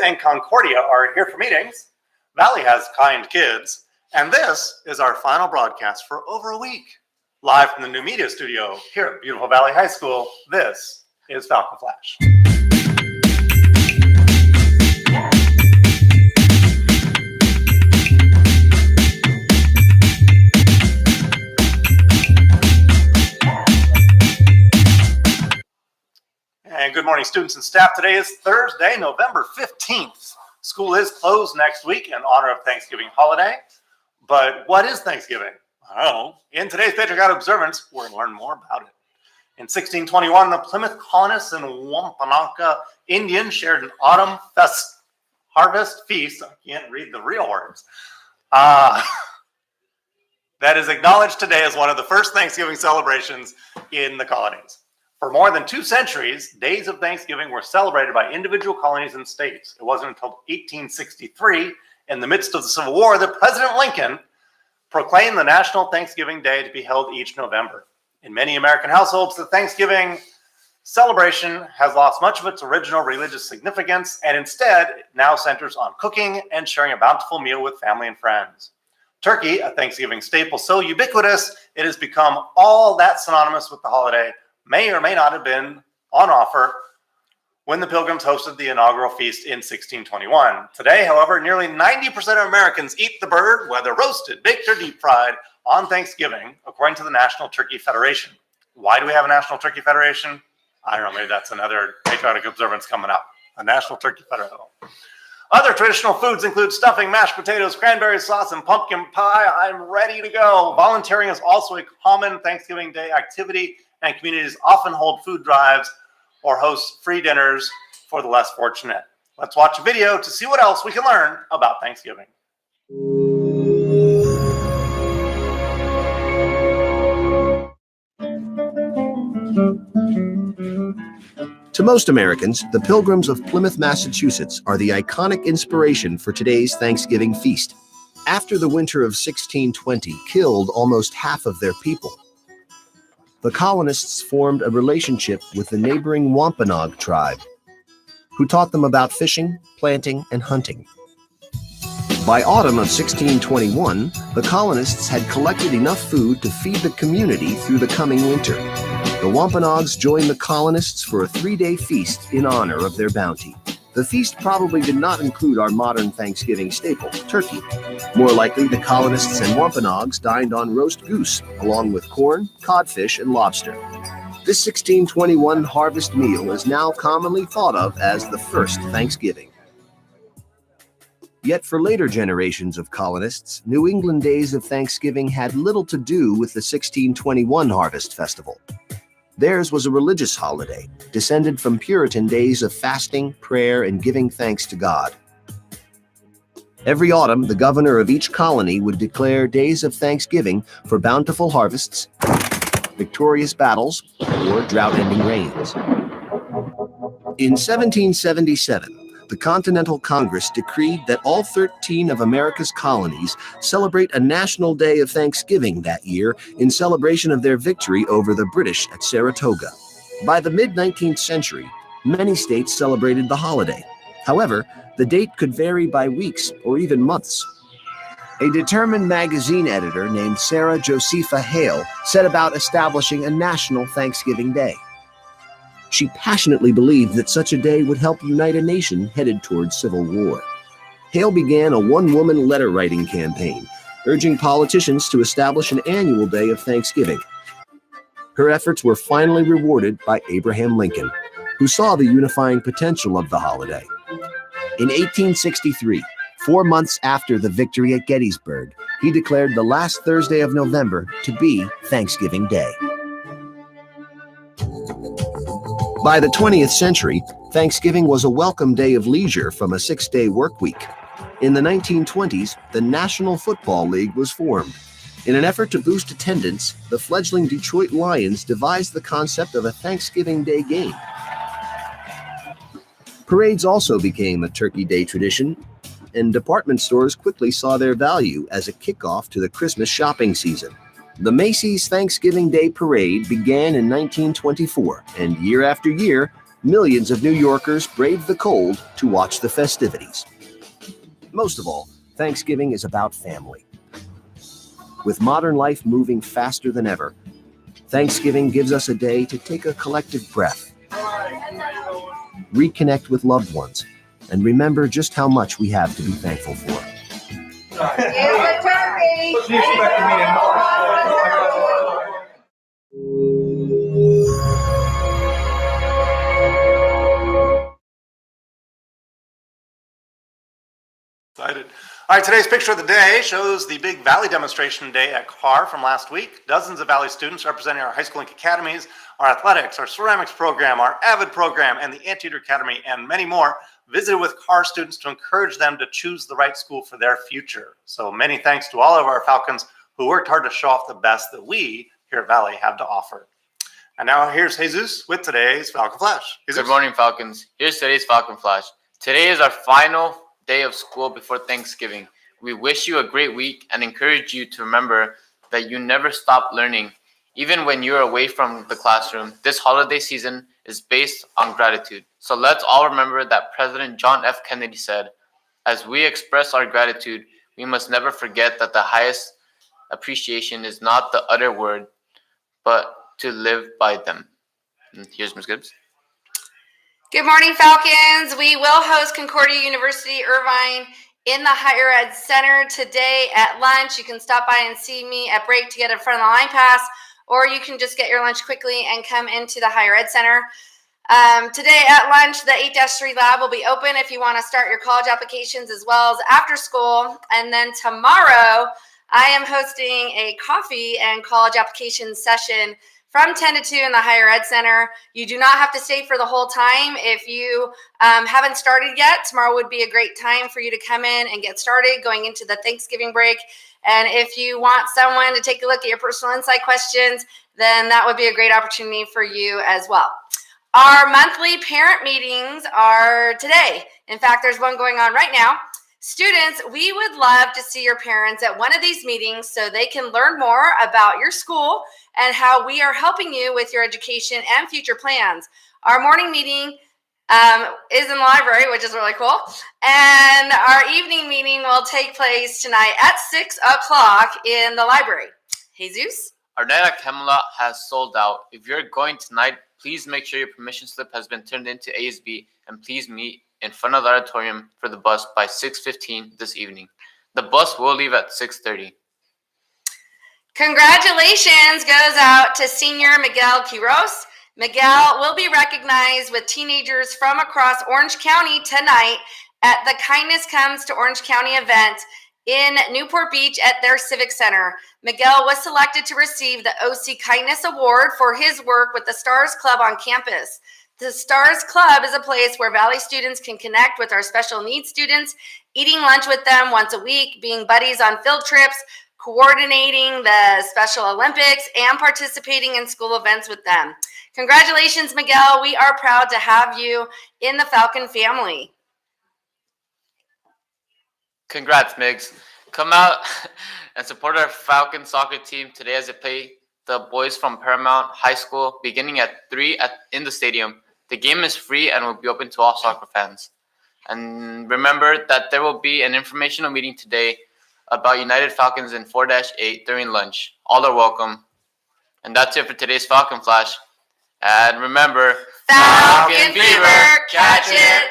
and Concordia are here for meetings. Valley has kind kids. And this is our final broadcast for over a week. Live from the new media studio here at beautiful Valley High School, this is Falcon Flash. And good morning, students and staff. Today is Thursday, November 15th. School is closed next week in honor of Thanksgiving holiday. But what is Thanksgiving? I don't know. In today's Patriotic Observance, we're going to learn more about it. In 1621, the Plymouth colonists and Wampanoag Indians shared an autumn harvest feast. I can't read the real words. That is acknowledged today as one of the first Thanksgiving celebrations in the colonies. For more than 2 centuries, days of Thanksgiving were celebrated by individual colonies and states. It wasn't until 1863, in the midst of the Civil War, that President Lincoln proclaimed the National Thanksgiving Day to be held each November. In many American households, the Thanksgiving celebration has lost much of its original religious significance and instead now centers on cooking and sharing a bountiful meal with family and friends. Turkey, a Thanksgiving staple so ubiquitous it has become all that synonymous with the holiday, may or may not have been on offer when the Pilgrims hosted the inaugural feast in 1621. Today, however, nearly 90% of Americans eat the bird, whether roasted, baked, or deep fried, on Thanksgiving, according to the National Turkey Federation. Why do we have a National Turkey Federation? I don't know, maybe that's another patriotic observance coming up. A National Turkey Federation. Other traditional foods include stuffing, mashed potatoes, cranberry sauce, and pumpkin pie. I'm ready to go. Volunteering is also a common Thanksgiving Day activity, and communities often hold food drives or host free dinners for the less fortunate. Let's watch a video to see what else we can learn about Thanksgiving. To most Americans, the Pilgrims of Plymouth, Massachusetts are the iconic inspiration for today's Thanksgiving feast. After the winter of 1620 killed almost half of their people, the colonists formed a relationship with the neighboring Wampanoag tribe, who taught them about fishing, planting, and hunting. By autumn of 1621, the colonists had collected enough food to feed the community through the coming winter. The Wampanoags joined the colonists for a 3-day feast in honor of their bounty. The feast probably did not include our modern Thanksgiving staple, turkey. More likely, the colonists and Wampanoags dined on roast goose, along with corn, codfish, and lobster. This 1621 harvest meal is now commonly thought of as the first Thanksgiving. Yet for later generations of colonists, New England days of Thanksgiving had little to do with the 1621 harvest festival. Theirs was a religious holiday, descended from Puritan days of fasting, prayer, and giving thanks to God. Every autumn, the governor of each colony would declare days of thanksgiving for bountiful harvests, victorious battles, or drought-ending rains. In 1777, the Continental Congress decreed that all 13 of America's colonies celebrate a national day of Thanksgiving that year in celebration of their victory over the British at Saratoga. By the mid-19th century, many states celebrated the holiday. However, the date could vary by weeks or even months. A determined magazine editor named Sarah Josepha Hale set about establishing a national Thanksgiving Day. She passionately believed that such a day would help unite a nation headed towards civil war. Hale began a one-woman letter-writing campaign, urging politicians to establish an annual day of Thanksgiving. Her efforts were finally rewarded by Abraham Lincoln, who saw the unifying potential of the holiday. In 1863, 4 months after the victory at Gettysburg, he declared the last Thursday of November to be Thanksgiving Day. By the 20th century, Thanksgiving was a welcome day of leisure from a 6-day work week. In the 1920s, the National Football League was formed. In an effort to boost attendance, the fledgling Detroit Lions devised the concept of a Thanksgiving Day game. Parades also became a Turkey Day tradition, and department stores quickly saw their value as a kickoff to the Christmas shopping season. The Macy's Thanksgiving Day Parade began in 1924, and year after year, Millions of New Yorkers braved the cold to watch the festivities. Most of all, Thanksgiving is about family. With modern life moving faster than ever, Thanksgiving gives us a day to take a collective breath, reconnect with loved ones, and remember just how much we have to be thankful for. Excited. All right, today's picture of the day shows the big Valley demonstration day at CAR from last week. Dozens of Valley students representing our high school link academies, our athletics, our ceramics program, our AVID program, and the Anteater Academy, and many more visited with CAR students to encourage them to choose the right school for their future. So many thanks to all of our Falcons who worked hard to show off the best that we here at Valley have to offer. And now here's Jesus with today's Falcon Flash. Jesus. Good morning, Falcons. Here's today's Falcon Flash. Today is our final day of school before Thanksgiving. We wish you a great week and encourage you to remember that you never stop learning. Even when you're away from the classroom, this holiday season is based on gratitude. So let's all remember that President John F. Kennedy said, as we express our gratitude, we must never forget that the highest appreciation is not the utter word, but to live by them. And here's Ms. Gibbs. Good morning, Falcons. We will host Concordia University Irvine in the Higher Ed Center today at lunch. You can stop by and see me at break to get in front of the line pass, or you can just get your lunch quickly and come into the Higher Ed Center. Today at lunch, the 8-3 lab will be open if you want to start your college applications as well as after school. And then tomorrow, I am hosting a coffee and college application session from 10 to 2 in the Higher Ed Center. You do not have to stay for the whole time. If you haven't started yet, tomorrow would be a great time for you to come in and get started going into the Thanksgiving break. And if you want someone to take a look at your personal insight questions, then that would be a great opportunity for you as well. Our monthly parent meetings are today. In fact, there's one going on right now. Students, we would love to see your parents at one of these meetings so they can learn more about your school and how we are helping you with your education and future plans. Our morning meeting is in the library, which is really cool. And our evening meeting will take place tonight at 6 o'clock in the library. Jesus? Our night at Camelot has sold out. If you're going tonight, please make sure your permission slip has been turned into ASB, and please meet in front of the auditorium for the bus by 6:15 this evening. The bus will leave at 6:30. Congratulations goes out to senior Miguel Quiros. Miguel will be recognized with teenagers from across Orange County tonight at the Kindness Comes to Orange County event in Newport Beach at their Civic Center. Miguel was selected to receive the OC Kindness Award for his work with the Stars Club on campus. The Stars Club is a place where Valley students can connect with our special needs students, eating lunch with them once a week, being buddies on field trips, coordinating the Special Olympics, and participating in school events with them. Congratulations, Miguel. We are proud to have you in the Falcon family. Congrats, Migs. Come out and support our Falcon soccer team today as they play the boys from Paramount High School beginning at 3 in the stadium. The game is free and will be open to all soccer fans. And remember that there will be an informational meeting today about United Falcons in 4-8 during lunch. All are welcome. And that's it for today's Falcon Flash. And remember, Falcon Fever, catch it!